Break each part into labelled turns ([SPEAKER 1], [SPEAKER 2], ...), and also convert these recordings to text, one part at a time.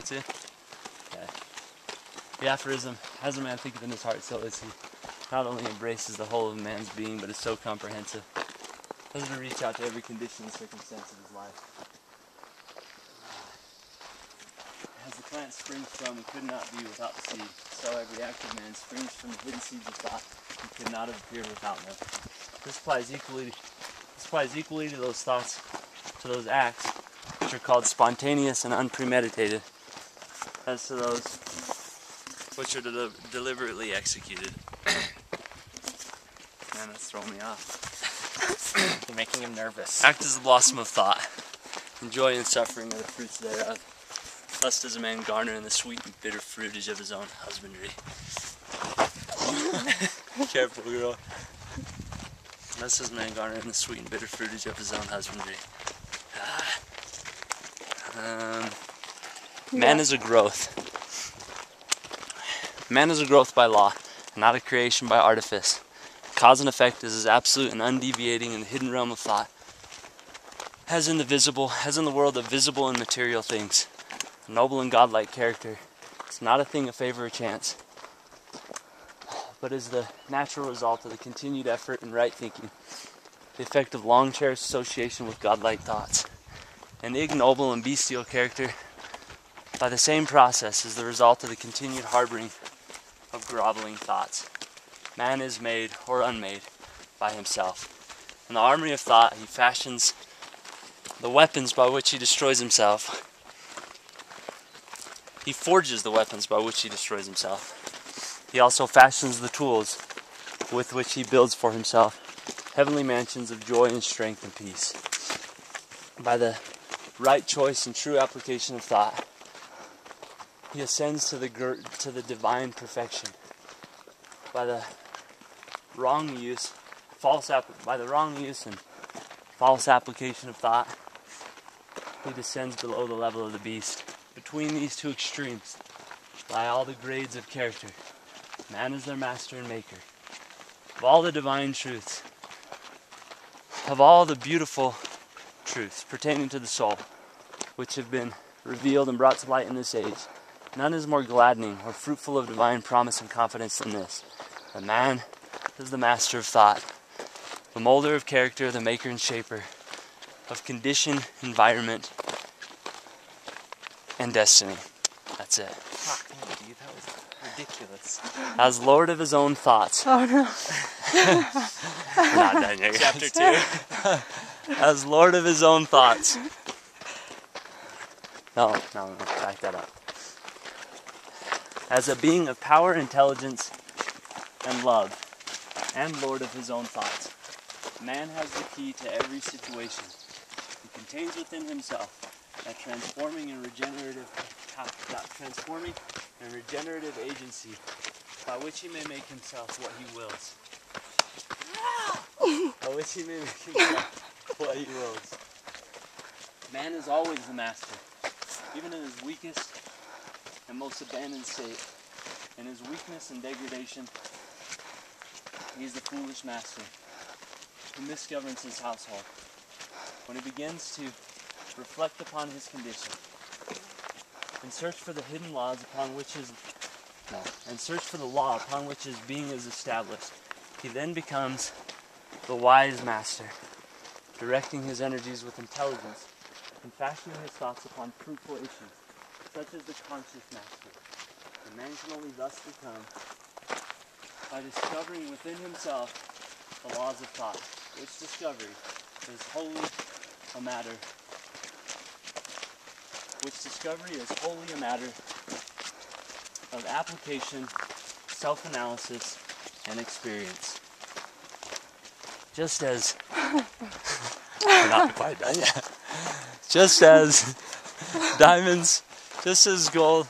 [SPEAKER 1] to? Okay. The aphorism, as a man thinketh in his heart, so is he. Not only embraces the whole of man's being, but is so comprehensive as to reach out to every condition and circumstance of his life. As the plant springs from and could not be without the seed, so every active man springs from the hidden seeds of thought and could not have appeared without them. This applies equally to those thoughts, to those acts, which are called spontaneous and unpremeditated, as to those which are deliberately executed. Man, that's throwing me off.
[SPEAKER 2] You're making him nervous.
[SPEAKER 1] Act as the blossom of thought. Enjoy and suffering are the fruits thereof. Thus does a man garner in the sweet and bitter fruitage of his own husbandry. Careful, girl. Thus does a man garner in the sweet and bitter fruitage of his own husbandry. Man is a growth. Man is a growth by law, and not a creation by artifice. Cause and effect is as absolute and undeviating in the hidden realm of thought as in the world of visible and material things. A noble and godlike character is not a thing of favor or chance, but is the natural result of the continued effort and right thinking, the effect of long cherished association with godlike thoughts. An ignoble and bestial character, by the same process, is the result of the continued harboring of groveling thoughts. Man is made or unmade by himself. In the armory of thought, he fashions the weapons by which he destroys himself. He forges the weapons by which he destroys himself. He also fashions the tools with which he builds for himself heavenly mansions of joy and strength and peace. By the right choice and true application of thought, he ascends to the divine perfection. By the wrong use and false application of thought, he descends below the level of the beast. Between these two extremes lie all the grades of character. Man is their master and maker. Of all the divine truths, of all the beautiful truths pertaining to the soul, which have been revealed and brought to light in this age, none is more gladdening or fruitful of divine promise and confidence than this. The man is the master of thought, the molder of character, the maker and shaper of condition, environment, and destiny. That's it.
[SPEAKER 2] Fuck me, dude, that was ridiculous.
[SPEAKER 1] As Lord of his own thoughts.
[SPEAKER 3] Oh no.
[SPEAKER 1] We're not done yet, guys.
[SPEAKER 2] Chapter 2.
[SPEAKER 1] As Lord of his own thoughts. No, back that up. As a being of power, intelligence, and love, and Lord of his own thoughts, man has the key to every situation. He contains within himself that transforming and regenerative agency by which he may make himself what he wills. Man is always the master, even in his weakest and most abandoned state. In his weakness and degradation, he is the foolish master who misgoverns his household. When he begins to reflect upon his condition and search for the hidden laws upon which his being is established, he then becomes the wise master, directing his energies with intelligence and fashioning his thoughts upon fruitful issues, such as the conscious master. And man can only thus become by discovering within himself the laws of thought, which discovery is wholly a matter of application, self-analysis, and experience. Just as we're not quite done yet. Just as diamonds, just as gold.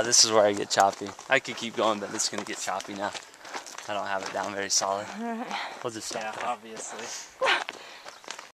[SPEAKER 1] This is where I get choppy. I could keep going, but it's gonna get choppy now. I don't have it down very solid.
[SPEAKER 3] Alright.
[SPEAKER 1] We'll just stop.
[SPEAKER 2] Yeah, obviously.